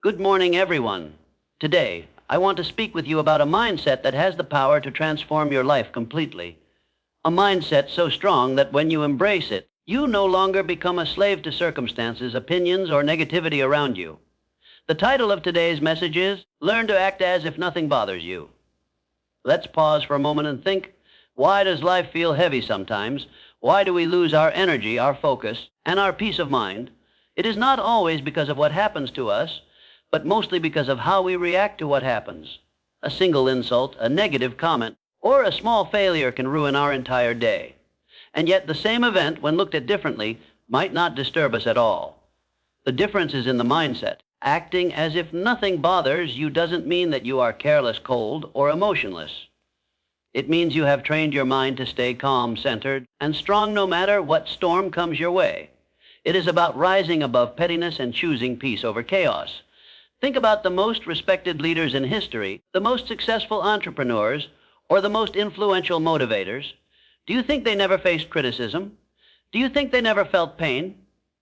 Good morning, everyone. Today, I want to speak with you about a mindset that has the power to transform your life completely. A mindset so strong that when you embrace it, you no longer become a slave to circumstances, opinions, or negativity around you. The title of today's message is, Learn to Act As If Nothing Bothers You. Let's pause for a moment and think, why does life feel heavy sometimes? Why do we lose our energy, our focus, and our peace of mind? It is not always because of what happens to us, but mostly because of how we react to what happens. A single insult, a negative comment, or a small failure can ruin our entire day. And yet the same event, when looked at differently, might not disturb us at all. The difference is in the mindset. Acting as if nothing bothers you doesn't mean that you are careless, cold, or emotionless. It means you have trained your mind to stay calm, centered, and strong no matter what storm comes your way. It is about rising above pettiness and choosing peace over chaos. Think about the most respected leaders in history, the most successful entrepreneurs, or the most influential motivators. Do you think they never faced criticism? Do you think they never felt pain?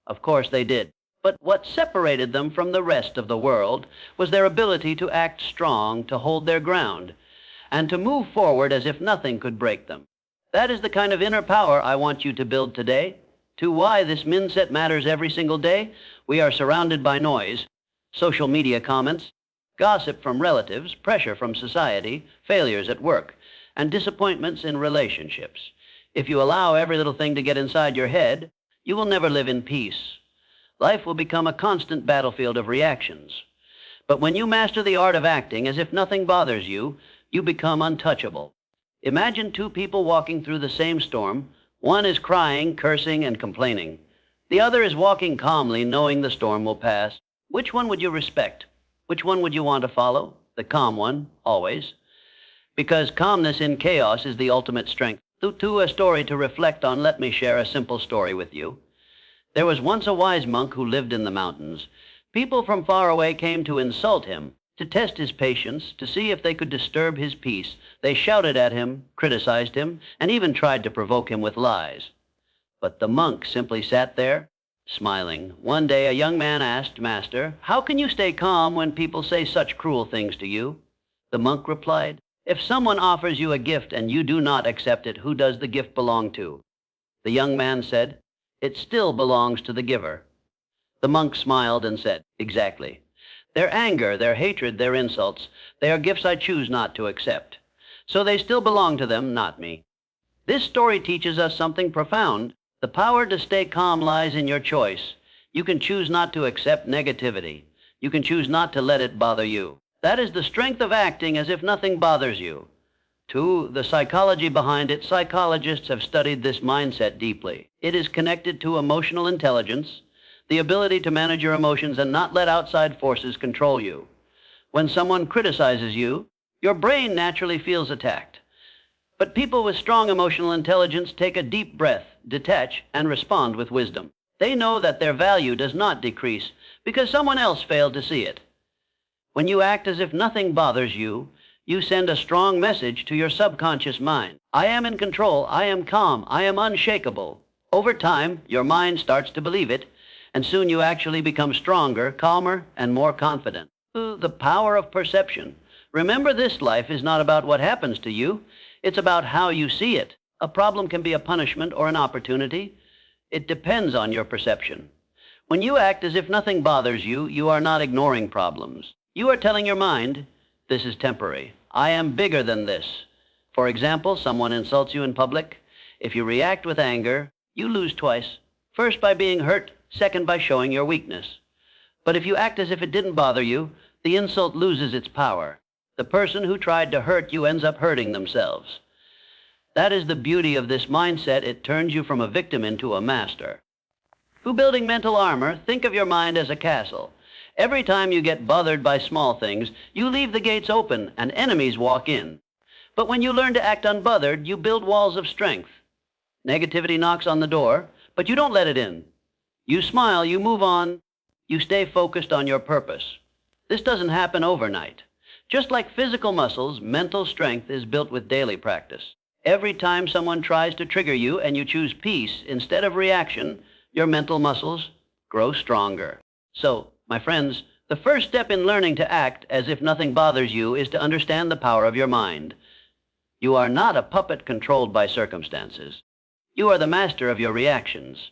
Of course they did. But what separated them from the rest of the world was their ability to act strong, to hold their ground, and to move forward as if nothing could break them. That is the kind of inner power I want you to build today. To why this mindset matters every single day, we are surrounded by noise. Social media comments, gossip from relatives, pressure from society, failures at work, and disappointments in relationships. If you allow every little thing to get inside your head, you will never live in peace. Life will become a constant battlefield of reactions. But when you master the art of acting as if nothing bothers you, you become untouchable. Imagine two people walking through the same storm. One is crying, cursing, and complaining. The other is walking calmly, knowing the storm will pass. Which one would you respect? Which one would you want to follow? The calm one, always. Because calmness in chaos is the ultimate strength. To a story to reflect on, let me share a simple story with you. There was once a wise monk who lived in the mountains. People from far away came to insult him, to test his patience, to see if they could disturb his peace. They shouted at him, criticized him, and even tried to provoke him with lies. But the monk simply sat there, smiling. One day a young man asked, "Master, how can you stay calm when people say such cruel things to you?" The monk replied, "If someone offers you a gift and you do not accept it, who does the gift belong to?" The young man said, "It still belongs to the giver." The monk smiled and said, "Exactly. Their anger, their hatred, their insults, they are gifts I choose not to accept. So they still belong to them, not me." This story teaches us something profound. The power to stay calm lies in your choice. You can choose not to accept negativity. You can choose not to let it bother you. That is the strength of acting as if nothing bothers you. The psychology behind it, psychologists have studied this mindset deeply. It is connected to emotional intelligence, the ability to manage your emotions and not let outside forces control you. When someone criticizes you, your brain naturally feels attacked. But people with strong emotional intelligence take a deep breath, detach, and respond with wisdom. They know that their value does not decrease because someone else failed to see it. When you act as if nothing bothers you, you send a strong message to your subconscious mind. I am in control, I am calm, I am unshakable. Over time, your mind starts to believe it, and soon you actually become stronger, calmer, and more confident. The power of perception. Remember, this life is not about what happens to you. It's about how you see it. A problem can be a punishment or an opportunity. It depends on your perception. When you act as if nothing bothers you, you are not ignoring problems. You are telling your mind, this is temporary. I am bigger than this. For example, someone insults you in public. If you react with anger, you lose twice. First by being hurt, second by showing your weakness. But if you act as if it didn't bother you, the insult loses its power. The person who tried to hurt you ends up hurting themselves. That is the beauty of this mindset. It turns you from a victim into a master. Building mental armor, think of your mind as a castle. Every time you get bothered by small things, you leave the gates open and enemies walk in. But when you learn to act unbothered, you build walls of strength. Negativity knocks on the door, but you don't let it in. You smile, you move on, you stay focused on your purpose. This doesn't happen overnight. Just like physical muscles, mental strength is built with daily practice. Every time someone tries to trigger you and you choose peace instead of reaction, your mental muscles grow stronger. So, my friends, The first step in learning to act as if nothing bothers you is to understand the power of your mind. You are not a puppet controlled by circumstances. You are the master of your reactions.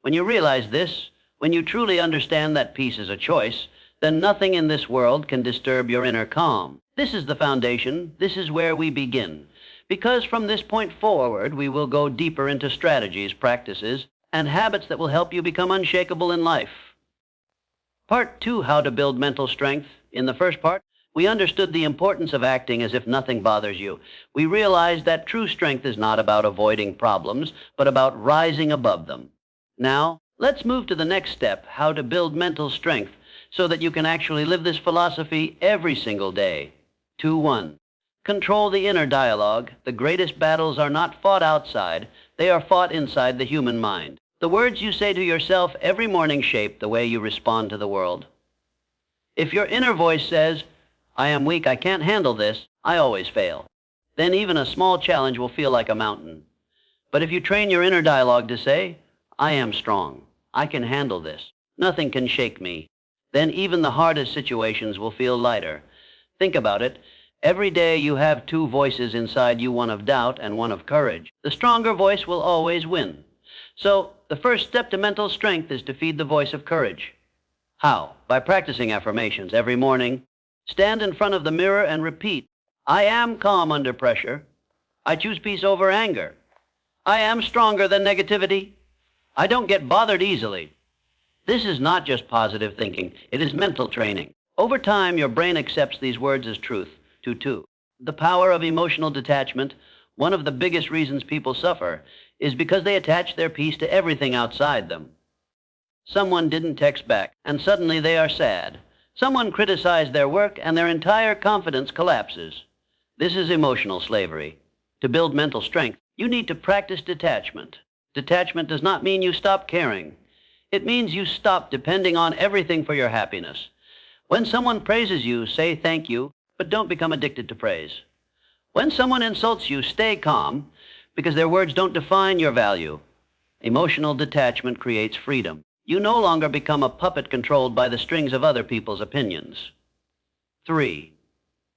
When you realize this, when you truly understand that peace is a choice, then nothing in this world can disturb your inner calm. This is the foundation. This is where we begin. Because from this point forward, we will go deeper into strategies, practices, and habits that will help you become unshakable in life. Part 2, how to build mental strength. In the first part, we understood the importance of acting as if nothing bothers you. We realized that true strength is not about avoiding problems, but about rising above them. Now, let's move to the next step, how to build mental strength so that you can actually live this philosophy every single day. 2-1. Control the inner dialogue. The greatest battles are not fought outside. They are fought inside the human mind. The words you say to yourself every morning shape the way you respond to the world. If your inner voice says, "I am weak, I can't handle this, I always fail," then even a small challenge will feel like a mountain. But if you train your inner dialogue to say, "I am strong, I can handle this, nothing can shake me," then even the hardest situations will feel lighter. Think about it. Every day you have two voices inside you, one of doubt and one of courage. The stronger voice will always win. So the first step to mental strength is to feed the voice of courage. How? By practicing affirmations every morning. Stand in front of the mirror and repeat, "I am calm under pressure. I choose peace over anger. I am stronger than negativity. I don't get bothered easily." This is not just positive thinking. It is mental training. Over time, your brain accepts these words as truth. 2-2. The power of emotional detachment. One of the biggest reasons people suffer is because they attach their peace to everything outside them. Someone didn't text back, and suddenly they are sad. Someone criticized their work, and their entire confidence collapses. This is emotional slavery. To build mental strength, you need to practice detachment. Detachment does not mean you stop caring. It means you stop depending on everything for your happiness. When someone praises you, say thank you, but don't become addicted to praise. When someone insults you, stay calm, because their words don't define your value. Emotional detachment creates freedom. You no longer become a puppet controlled by the strings of other people's opinions. 3.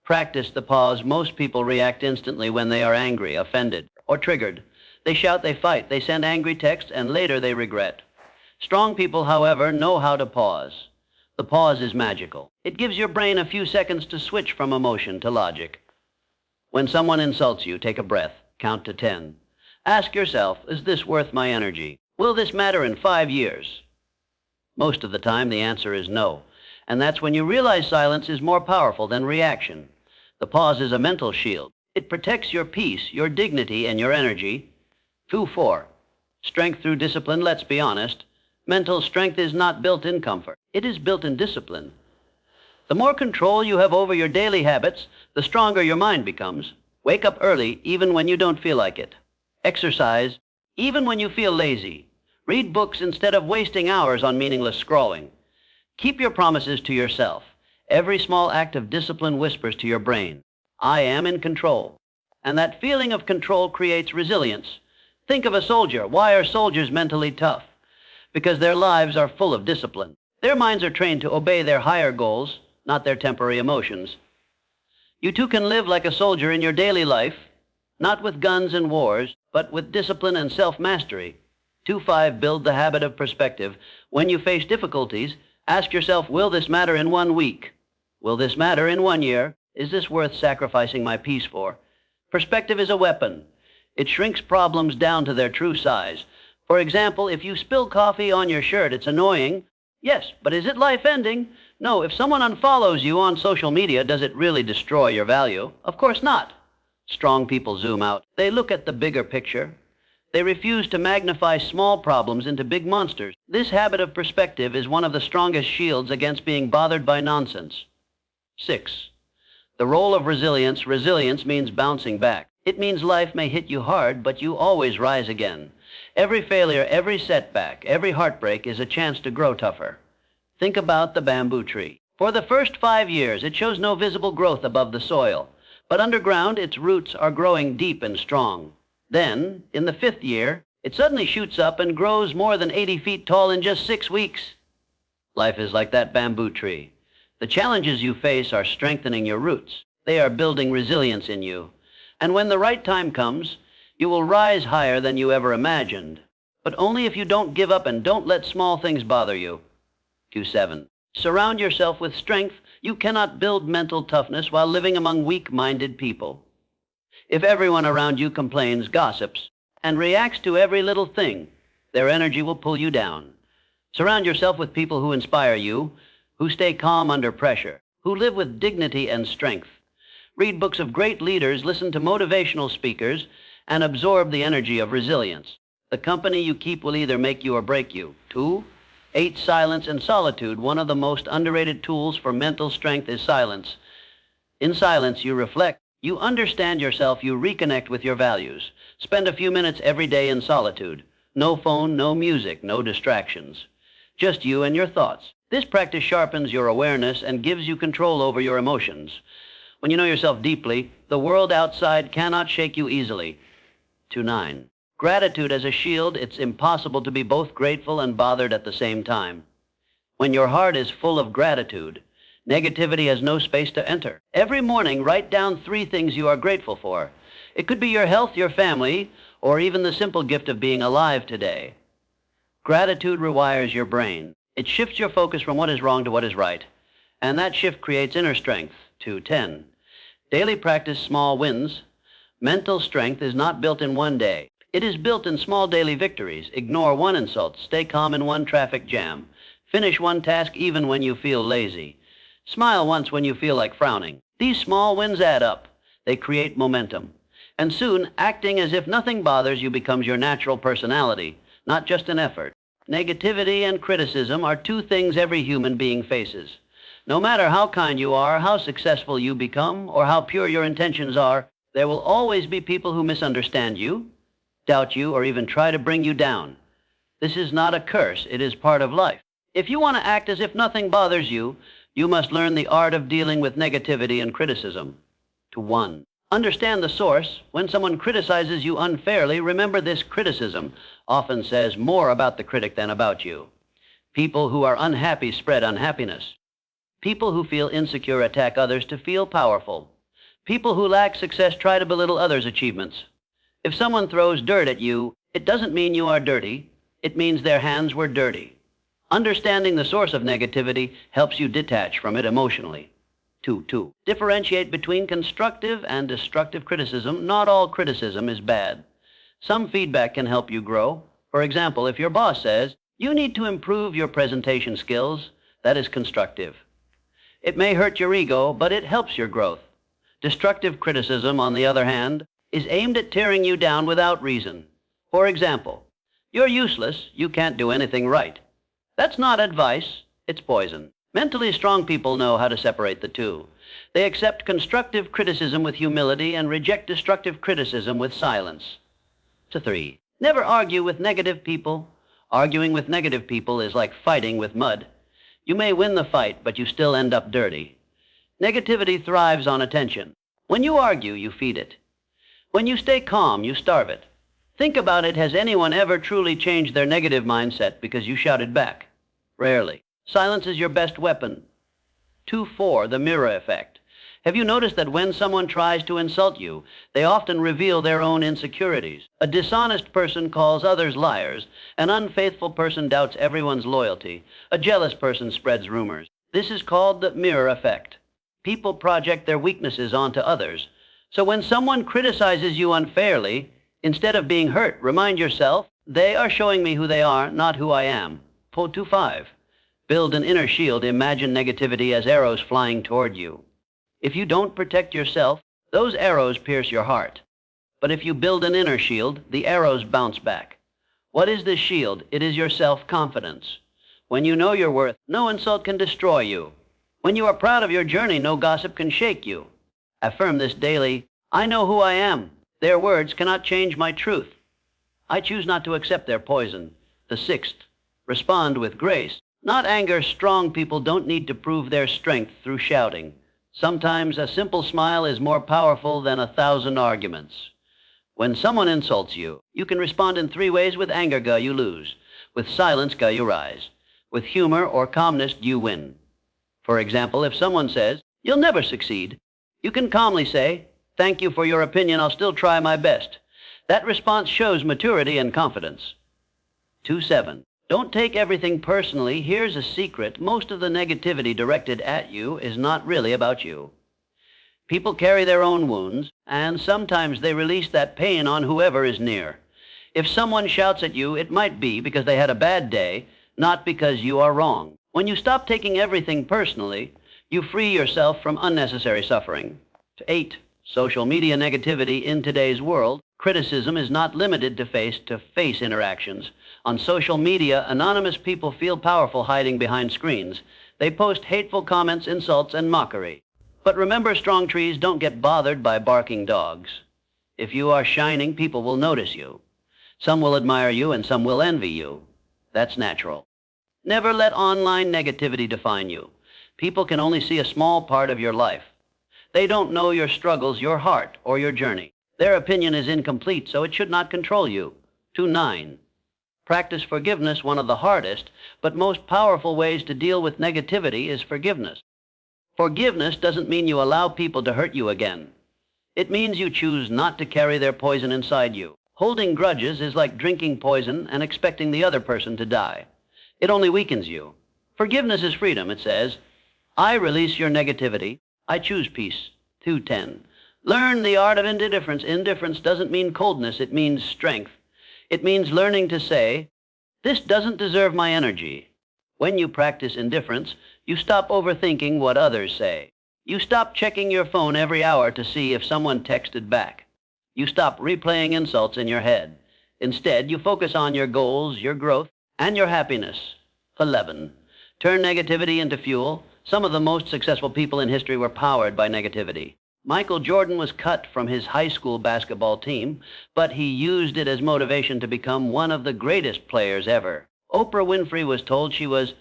Practice the pause. Most people react instantly when they are angry, offended, or triggered. They shout, they fight, they send angry texts, and later they regret. Strong people, however, know how to pause. The pause is magical. It gives your brain a few seconds to switch from emotion to logic. When someone insults you, take a breath, count to 10. Ask yourself, is this worth my energy? Will this matter in 5 years? Most of the time, the answer is no. And that's when you realize silence is more powerful than reaction. The pause is a mental shield. It protects your peace, your dignity, and your energy. 2-4. Strength through discipline. Let's be honest. Mental strength is not built in comfort. It is built in discipline. The more control you have over your daily habits, the stronger your mind becomes. Wake up early, even when you don't feel like it. Exercise, even when you feel lazy. Read books instead of wasting hours on meaningless scrolling. Keep your promises to yourself. Every small act of discipline whispers to your brain, "I am in control." And that feeling of control creates resilience. Think of a soldier. Why are soldiers mentally tough? Because their lives are full of discipline. Their minds are trained to obey their higher goals, not their temporary emotions. You too can live like a soldier in your daily life, not with guns and wars, but with discipline and self-mastery. 2-5, build the habit of perspective. When you face difficulties, ask yourself, will this matter in 1 week? Will this matter in 1 year? Is this worth sacrificing my peace for? Perspective is a weapon. It shrinks problems down to their true size. For example, if you spill coffee on your shirt, it's annoying. Yes, but is it life-ending? No, if someone unfollows you on social media, does it really destroy your value? Of course not. Strong people zoom out. They look at the bigger picture. They refuse to magnify small problems into big monsters. This habit of perspective is one of the strongest shields against being bothered by nonsense. 6. The role of resilience. Resilience means bouncing back. It means life may hit you hard, but you always rise again. Every failure, every setback, every heartbreak is a chance to grow tougher. Think about the bamboo tree. For the first 5 years, it shows no visible growth above the soil, but underground, its roots are growing deep and strong. Then, in the 5th year, it suddenly shoots up and grows more than 80 feet tall in just 6 weeks. Life is like that bamboo tree. The challenges you face are strengthening your roots. They are building resilience in you. And when the right time comes, you will rise higher than you ever imagined. But only if you don't give up and don't let small things bother you. Q7. Surround yourself with strength. You cannot build mental toughness while living among weak-minded people. If everyone around you complains, gossips, and reacts to every little thing, their energy will pull you down. Surround yourself with people who inspire you, who stay calm under pressure, who live with dignity and strength. Read books of great leaders, listen to motivational speakers, and absorb the energy of resilience. The company you keep will either make you or break you. 2. 8. Silence and solitude. One of the most underrated tools for mental strength is silence. In silence, you reflect. You understand yourself. You reconnect with your values. Spend a few minutes every day in solitude. No phone, no music, no distractions. Just you and your thoughts. This practice sharpens your awareness and gives you control over your emotions. When you know yourself deeply, the world outside cannot shake you easily. 9. Gratitude as a shield. It's impossible to be both grateful and bothered at the same time. When your heart is full of gratitude, negativity has no space to enter. Every morning, write down 3 things you are grateful for. It could be your health, your family, or even the simple gift of being alive today. Gratitude rewires your brain. It shifts your focus from what is wrong to what is right, and that shift creates inner strength. 10. Daily practice small wins. Mental strength is not built in one day. It is built in small daily victories. Ignore one insult. Stay calm in one traffic jam. Finish one task even when you feel lazy. Smile once when you feel like frowning. These small wins add up. They create momentum. And soon, acting as if nothing bothers you becomes your natural personality, not just an effort. Negativity and criticism are 2 things every human being faces. No matter how kind you are, how successful you become, or how pure your intentions are, there will always be people who misunderstand you, doubt you, or even try to bring you down. This is not a curse. It is part of life. If you want to act as if nothing bothers you, you must learn the art of dealing with negativity and criticism. 1. Understand the source. When someone criticizes you unfairly, remember this criticism often says more about the critic than about you. People who are unhappy spread unhappiness. People who feel insecure attack others to feel powerful. People who lack success try to belittle others' achievements. If someone throws dirt at you, it doesn't mean you are dirty. It means their hands were dirty. Understanding the source of negativity helps you detach from it emotionally. 2. Differentiate between constructive and destructive criticism. Not all criticism is bad. Some feedback can help you grow. For example, if your boss says, you need to improve your presentation skills, that is constructive. It may hurt your ego, but it helps your growth. Destructive criticism, on the other hand, is aimed at tearing you down without reason. For example, you're useless, you can't do anything right. That's not advice, it's poison. Mentally strong people know how to separate the 2. They accept constructive criticism with humility and reject destructive criticism with silence. 3. Never argue with negative people. Arguing with negative people is like fighting with mud. You may win the fight, but you still end up dirty. Negativity thrives on attention. When you argue, you feed it. When you stay calm, you starve it. Think about it. Has anyone ever truly changed their negative mindset because you shouted back? Rarely. Silence is your best weapon. 4. The mirror effect. Have you noticed that when someone tries to insult you, they often reveal their own insecurities? A dishonest person calls others liars. An unfaithful person doubts everyone's loyalty. A jealous person spreads rumors. This is called the mirror effect. People project their weaknesses onto others. So when someone criticizes you unfairly, instead of being hurt, remind yourself, they are showing me who they are, not who I am. 5. Build an inner shield. Imagine negativity as arrows flying toward you. If you don't protect yourself, those arrows pierce your heart. But if you build an inner shield, the arrows bounce back. What is this shield? It is your self-confidence. When you know your worth, no insult can destroy you. When you are proud of your journey, no gossip can shake you. Affirm this daily. I know who I am. Their words cannot change my truth. I choose not to accept their poison. 6. Respond with grace. Not anger. Strong people don't need to prove their strength through shouting. Sometimes a simple smile is more powerful than 1,000 arguments. When someone insults you, you can respond in 3 ways. With anger, you lose. With silence, you rise. With humor or calmness, you win. For example, if someone says, "You'll never succeed," you can calmly say, "Thank you for your opinion, I'll still try my best." That response shows maturity and confidence. 2.7. Don't take everything personally. Here's a secret. Most of the negativity directed at you is not really about you. People carry their own wounds, and sometimes they release that pain on whoever is near. If someone shouts at you, it might be because they had a bad day, not because you are wrong. When you stop taking everything personally, you free yourself from unnecessary suffering. 8. Social media negativity in today's world. Criticism is not limited to face-to-face interactions. On social media, anonymous people feel powerful hiding behind screens. They post hateful comments, insults, and mockery. But remember, strong trees don't get bothered by barking dogs. If you are shining, people will notice you. Some will admire you and some will envy you. That's natural. Never let online negativity define you. People can only see a small part of your life. They don't know your struggles, your heart, or your journey. Their opinion is incomplete, so it should not control you. 2.9. Practice forgiveness. One of the hardest, but most powerful ways to deal with negativity is forgiveness. Forgiveness doesn't mean you allow people to hurt you again. It means you choose not to carry their poison inside you. Holding grudges is like drinking poison and expecting the other person to die. It only weakens you. Forgiveness is freedom, it says. I release your negativity. I choose peace. 2.10. Learn the art of indifference. Indifference doesn't mean coldness, it means strength. It means learning to say, "This doesn't deserve my energy." When you practice indifference, you stop overthinking what others say. You stop checking your phone every hour to see if someone texted back. You stop replaying insults in your head. Instead, you focus on your goals, your growth, and your happiness. 11. Turn negativity into fuel. Some of the most successful people in history were powered by negativity. Michael Jordan was cut from his high school basketball team, but he used it as motivation to become one of the greatest players ever. Oprah Winfrey was told she was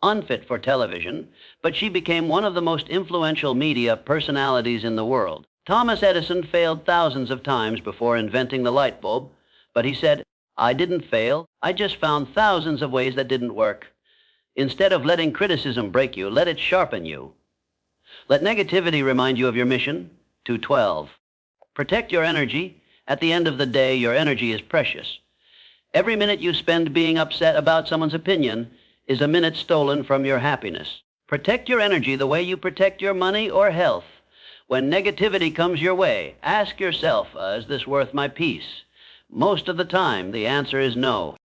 unfit for television, but she became one of the most influential media personalities in the world. Thomas Edison failed thousands of times before inventing the light bulb, but he said, "I didn't fail. I just found thousands of ways that didn't work." Instead of letting criticism break you, let it sharpen you. Let negativity remind you of your mission. 2.12. Protect your energy. At the end of the day, your energy is precious. Every minute you spend being upset about someone's opinion is a minute stolen from your happiness. Protect your energy the way you protect your money or health. When negativity comes your way, ask yourself, is this worth my peace? Most of the time, the answer is no.